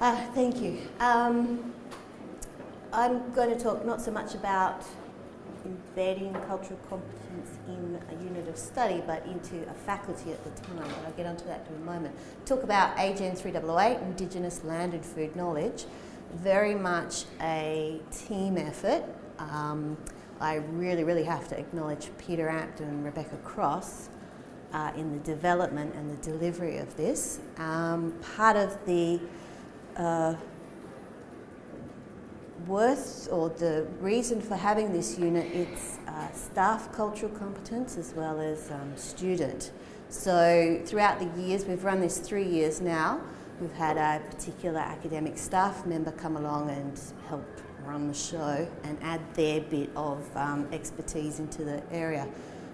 Thank you. I'm going to talk not so much about embedding cultural competence in a unit of study, but into a faculty at the time, and I'll get onto that in a moment. Talk about AGEN 3008, Indigenous Land and Food Knowledge. Very much a team effort. I really have to acknowledge Peter Apt and Rebecca Cross in the development and the delivery of this. Part of the worth or the reason for having this unit, it's staff cultural competence as well as student. So throughout the years, we've run this 3 years now, we've had a particular academic staff member come along and help run the show and add their bit of expertise into the area.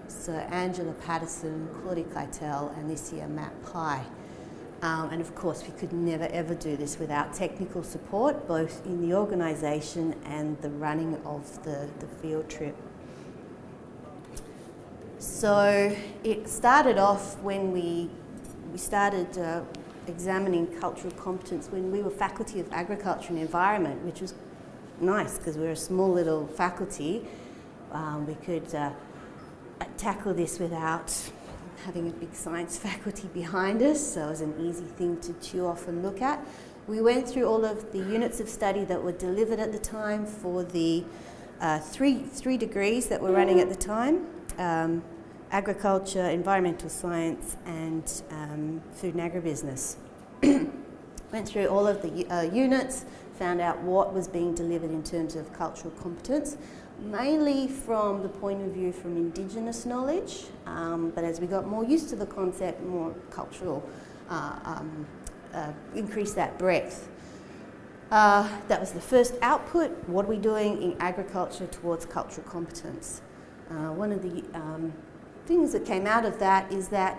So Angela Patterson, Claudia Keitel, and this year Matt Pye. And of course, we could never ever do this without technical support, both in the organisation and the running of the field trip. So it started off when we started examining cultural competence when we were Faculty of Agriculture and Environment, which was nice because we're a small little faculty. We could tackle this without having a big science faculty behind us, so it was an easy thing to chew off and look at. We went through all of the units of study that were delivered at the time for the three degrees that were running at the time, agriculture, environmental science, and food and agribusiness. Went through all of the units, found out what was being delivered in terms of cultural competence, mainly from the point of view from Indigenous knowledge, but as we got more used to the concept, more cultural, increased that breadth. That was the first output. What are we doing in agriculture towards cultural competence? One of the things that came out of that is that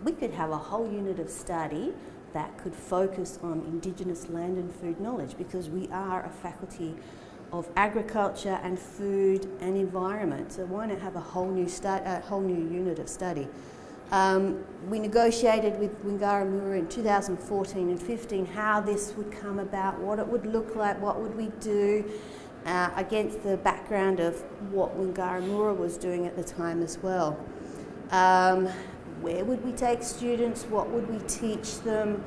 we could have a whole unit of study that could focus on Indigenous land and food knowledge, because we are a faculty of agriculture and food and environment. So why not have a whole new unit of study? We negotiated with Wingaramura in 2014 and 15 how this would come about, what it would look like, what would we do, against the background of what Wingaramura was doing at the time as well. Where would we take students? What would we teach them?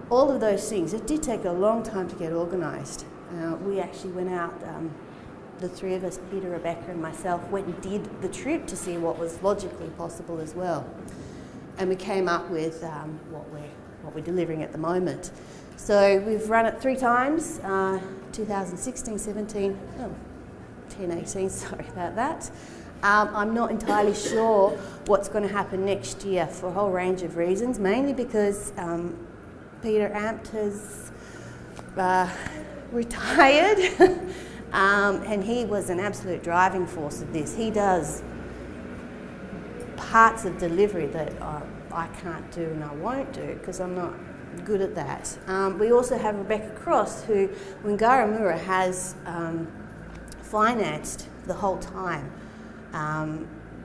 All of those things. It did take a long time to get organised. We actually went out, the three of us, Peter, Rebecca and myself, went and did the trip to see what was logically possible as well. And we came up with what we're delivering at the moment. So we've run it 3 times, 2016, 17, 10, 18, sorry about that. I'm not entirely sure what's going to happen next year for a whole range of reasons, mainly because Peter Apt has retired and he was an absolute driving force of this. He does parts of delivery that I can't do and I won't do because I'm not good at that. We also have Rebecca Cross, who Wingaramura has financed the whole time.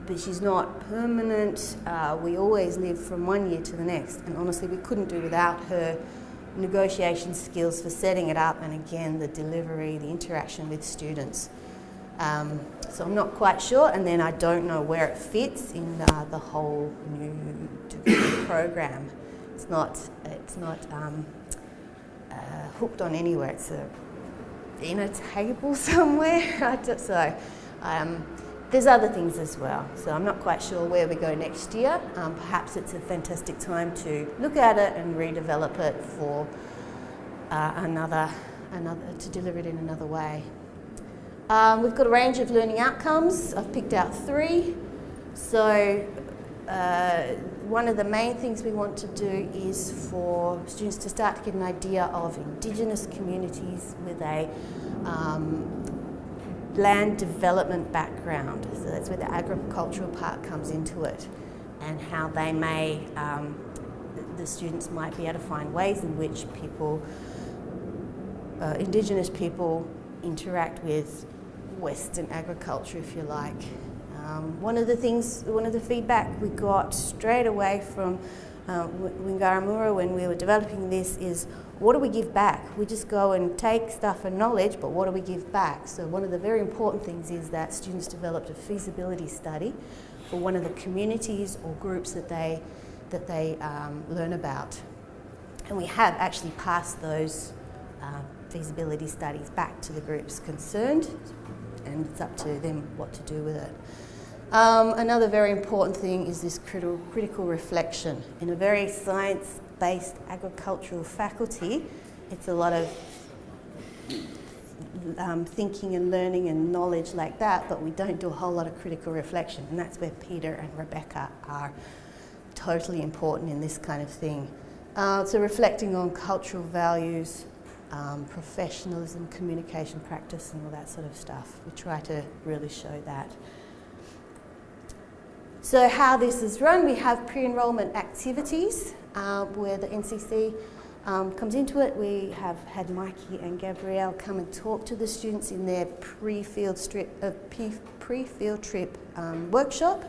But she's not permanent. We always live from one year to the next, and honestly we couldn't do without her negotiation skills for setting it up, and again the delivery, the interaction with students. So I'm not quite sure, and then I don't know where it fits in the whole new degree program. It's not hooked on anywhere. It's in a table somewhere. There's other things as well, so I'm not quite sure where we go next year. Perhaps it's a fantastic time to look at it and redevelop it for to deliver it in another way. We've got a range of learning outcomes. I've picked out 3. So one of the main things we want to do is for students to start to get an idea of Indigenous communities with a land development background. So that's where the agricultural part comes into it, and how they may, the students might be able to find ways in which people, Indigenous people, interact with Western agriculture, if you like. One of the feedback we got straight away from Wingaramura when we were developing this is, what do we give back? We just go and take stuff and knowledge, but what do we give back? So one of the very important things is that students developed a feasibility study for one of the communities or groups that they learn about. And we have actually passed those feasibility studies back to the groups concerned, and it's up to them what to do with it. Another very important thing is this critical reflection. In a very science-based agricultural faculty, it's a lot of thinking and learning and knowledge like that, but we don't do a whole lot of critical reflection, and that's where Peter and Rebecca are totally important in this kind of thing. So reflecting on cultural values, professionalism, communication practice and all that sort of stuff. We try to really show that. So how this is run, we have pre-enrollment activities where the NCC comes into it. We have had Mikey and Gabrielle come and talk to the students in their pre-field trip workshop,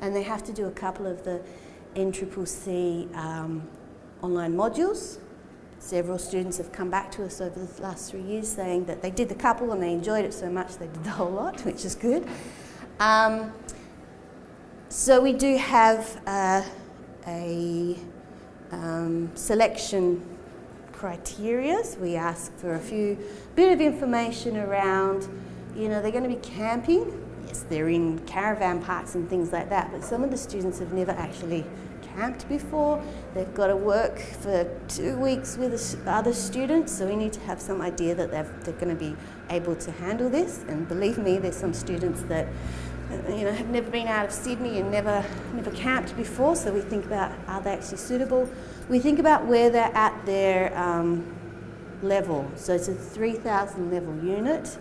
and they have to do a couple of the NCCC online modules. Several students have come back to us over the last 3 years saying that they did the couple and they enjoyed it so much they did the whole lot, which is good. So we do have a selection criteria. So we ask for a bit of information around, they're going to be camping. Yes, they're in caravan parks and things like that, but some of the students have never actually camped before. They've got to work for 2 weeks with other students, so we need to have some idea that they're going to be able to handle this. And believe me, there's some students that have never been out of Sydney and never camped before, so we think about, are they actually suitable? We think about where they're at their level. So it's a 3,000 level unit,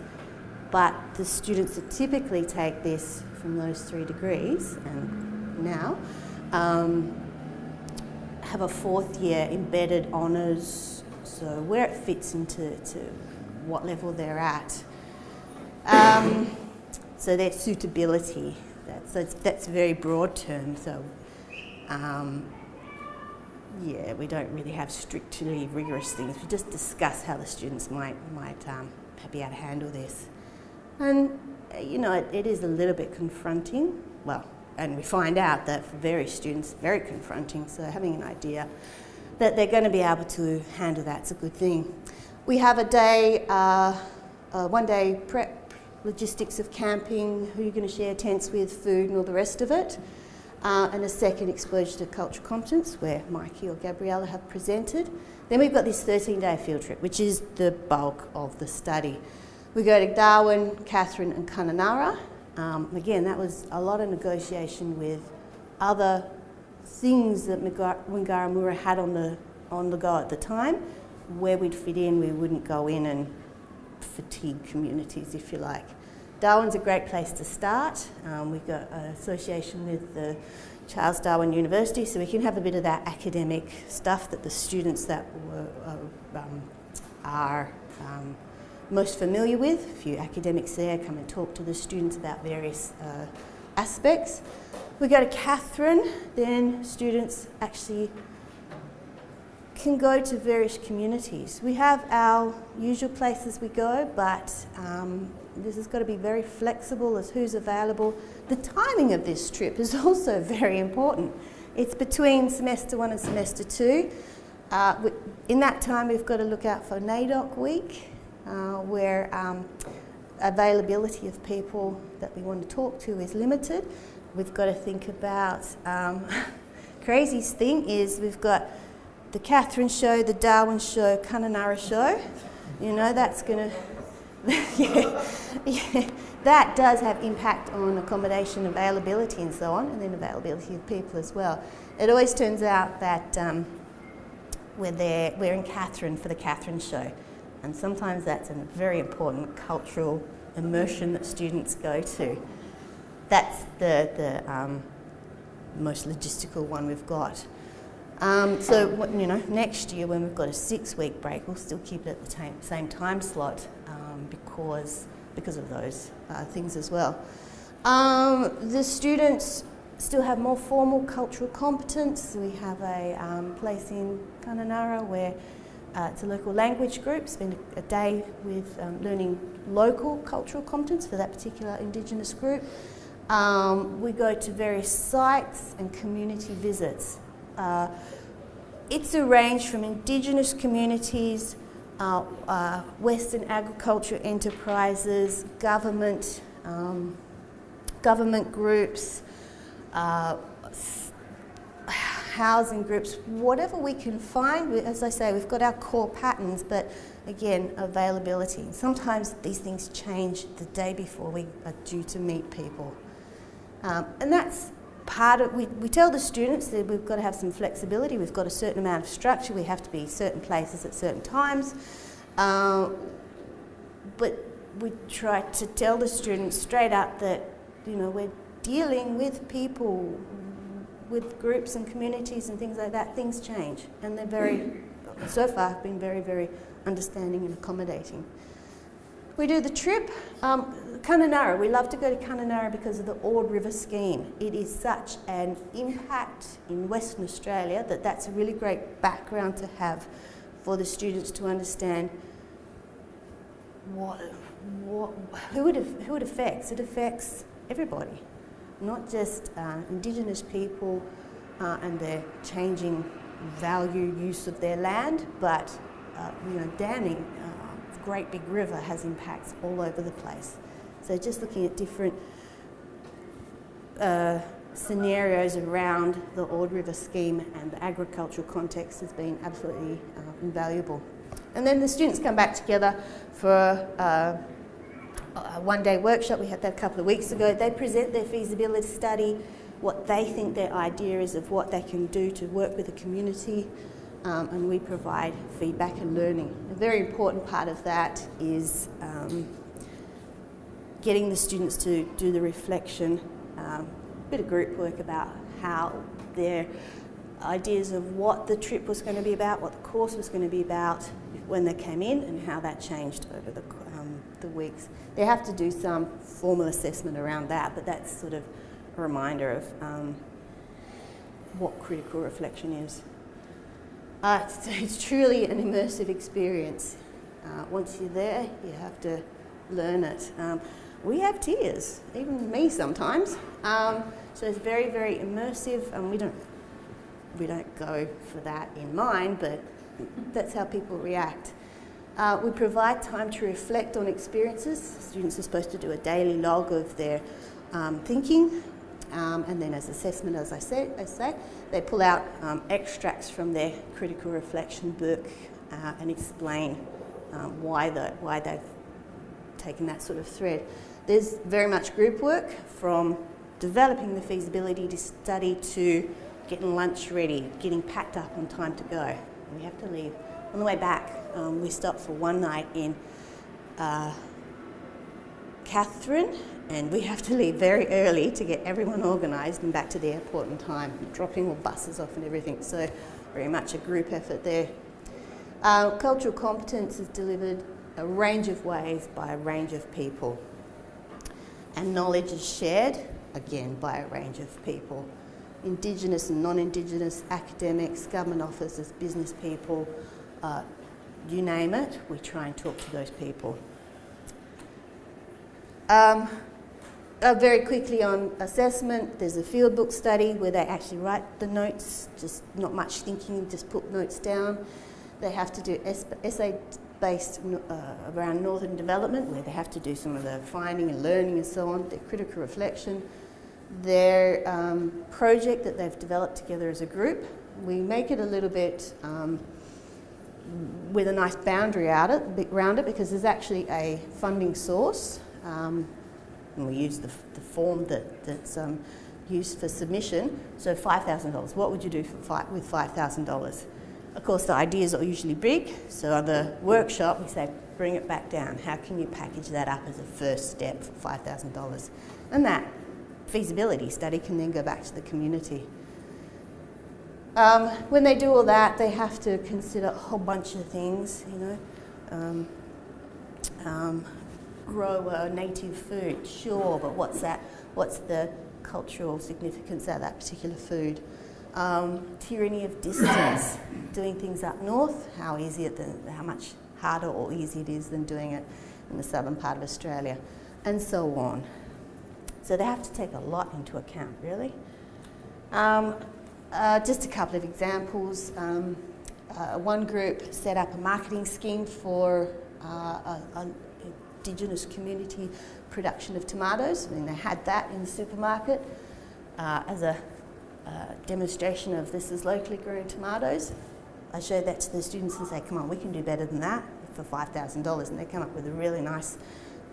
but the students that typically take this from those 3 degrees and now have a 4th year embedded honours, so where it fits into what level they're at. So their suitability, that's a very broad term. So we don't really have strictly rigorous things. We just discuss how the students might be able to handle this. And it is a little bit confronting. Well, and we find out that for various students, very confronting. So having an idea that they're going to be able to handle that's a good thing. We have a day, 1 day prep. Logistics of camping, who you're going to share tents with, food and all the rest of it. And a second, exposure to cultural competence, where Mikey or Gabriella have presented. Then we've got this 13-day field trip, which is the bulk of the study. We go to Darwin, Katherine and Kununurra. Again, that was a lot of negotiation with other things that Wangaramoora had on the go at the time. Where we'd fit in, we wouldn't go in and fatigue communities, if you like. Darwin's a great place to start. We've got an association with the Charles Darwin University, so we can have a bit of that academic stuff that the students that are most familiar with. A few academics there come and talk to the students about various aspects. We go to Katherine, then students actually can go to various communities. We have our usual places we go, but this has got to be very flexible as who's available. The timing of this trip is also very important. It's between semester 1 and semester 2. In that time, we've got to look out for NAIDOC week, where availability of people that we want to talk to is limited. We've got to think about, craziest thing is we've got the Katherine show, the Darwin show, Kununurra show. That's going to, that does have impact on accommodation availability and so on, and then availability of people as well. It always turns out that we're in Katherine for the Katherine show, and sometimes that's a very important cultural immersion that students go to. That's the most logistical one we've got. Next year when we've got a 6-week break, we'll still keep it at the same time slot because of those things as well. The students still have more formal cultural competence. We have a place in Kununurra where It's a local language group, spend a day with learning local cultural competence for that particular Indigenous group. We go to various sites and community visits. It's a range from Indigenous communities, Western agriculture enterprises, government groups, housing groups, whatever we can find. As I say, we've got our core patterns, but again, availability. Sometimes these things change the day before we are due to meet people. And that's part of, we tell the students that we've got to have some flexibility, we've got a certain amount of structure, we have to be certain places at certain times. But we try to tell the students straight up that, you know, we're dealing with people, with groups and communities and things like that. Things change, and they're very, so far, have been very, very understanding and accommodating. We do the trip. Kununurra, we love to go to Kununurra because of the Ord River scheme. It is such an impact in Western Australia that that's a really great background to have for the students to understand who it affects. It affects everybody, not just Indigenous people and their changing value use of their land, but you know, damming, great big river has impacts all over the place. So just looking at different scenarios around the Ord River scheme and the agricultural context has been absolutely invaluable. And then the students come back together for a one-day workshop. We had that a couple of weeks ago. They present their feasibility study, what they think their idea is of what they can do to work with the community, and we provide feedback and learning. A very important part of that is getting the students to do the reflection, a bit of group work about how their ideas of what the trip was going to be about, what the course was going to be about when they came in, and how that changed over the weeks. They have to do some formal assessment around that, but that's sort of a reminder of what critical reflection is. It's truly an immersive experience. Once you're there, you have to learn it. We have tears, even me sometimes. So it's very, very immersive, and we don't go for that in mind, but that's how people react. We provide time to reflect on experiences. Students are supposed to do a daily log of their thinking, and then as assessment, as I say, they pull out extracts from their critical reflection book and explain why they've taken that sort of thread. There's very much group work, from developing the feasibility study to getting lunch ready, getting packed up on time to go. We have to leave. On the way back, we stopped for one night in Catherine, and we have to leave very early to get everyone organised and back to the airport in time, dropping all buses off and everything. So very much a group effort there. Cultural competence is delivered a range of ways by a range of people, and knowledge is shared, again, by a range of people. Indigenous and non-Indigenous, academics, government officers, business people, you name it, we try and talk to those people. Very quickly on assessment, there's a field book study where they actually write the notes, just not much thinking, just put notes down. They have to do essay based around northern development, where they have to do some of the finding and learning and so on, their critical reflection. Their project that they've developed together as a group, we make it a little bit with a nice boundary around it, because there's actually a funding source, and we use the form that's used for submission. So $5,000. What would you do with $5,000? Of course, the ideas are usually big, so on the workshop we say, bring it back down. How can you package that up as a first step for $5,000? And that feasibility study can then go back to the community. When they do all that, they have to consider a whole bunch of things, you know. Grow a native food, sure, but what's that? What's the cultural significance of that particular food? Tyranny of distance, doing things up north, how much harder or easier it is than doing it in the southern part of Australia, and so on. So they have to take a lot into account, really. Just a couple of examples. One group set up a marketing scheme for an Indigenous community production of tomatoes. I mean, they had that in the supermarket as a demonstration of this is locally grown tomatoes. I showed that to the students and say, come on, we can do better than that for $5,000, and they come up with a really nice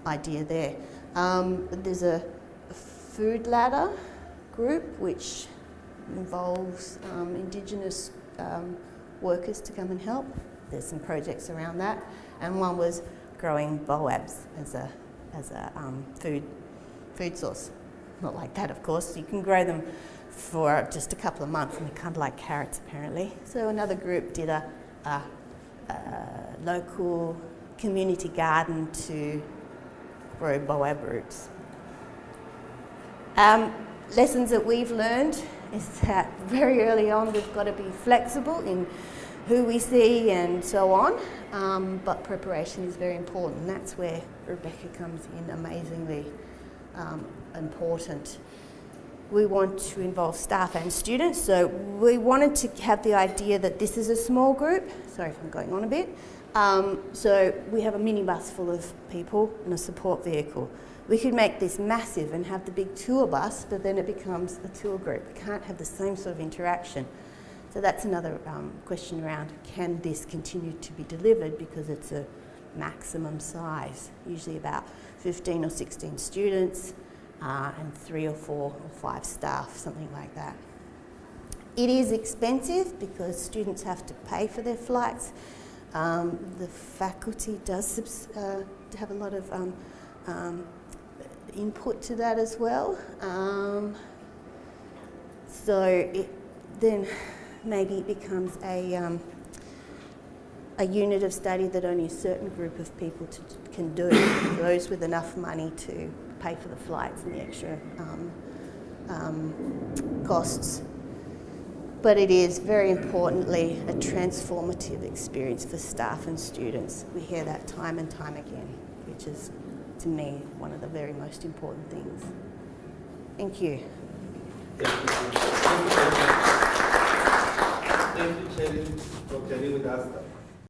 idea there. There's a food ladder group which involves Indigenous workers to come and help. There's some projects around that, and one was growing boabs as a food source. Not like that, of course. You can grow them for just a couple of months, and they're kind of like carrots, apparently. So another group did a local community garden to grow boab roots. Lessons that we've learned is that very early on we've got to be flexible in who we see and so on, but preparation is very important, and that's where Rebecca comes in, amazingly important. We want to involve staff and students, so we wanted to have the idea that this is a small group. Sorry if I'm going on a bit. So we have a minibus full of people and a support vehicle. We could make this massive and have the big tour bus, but then it becomes a tour group. We can't have the same sort of interaction. So that's another question around, can this continue to be delivered, because it's a maximum size, usually about 15 or 16 students, and 3 or 4 or 5 staff, something like that. It is expensive because students have to pay for their flights. The faculty does have a lot of input to that as well. So it then maybe it becomes a unit of study that only a certain group of people can do, those with enough money to pay for the flights and the extra costs. But it is very importantly a transformative experience for staff and students. We hear that time and time again, which is, to me, one of the very most important things. Thank you. Thank you, Cherry, for sharing with us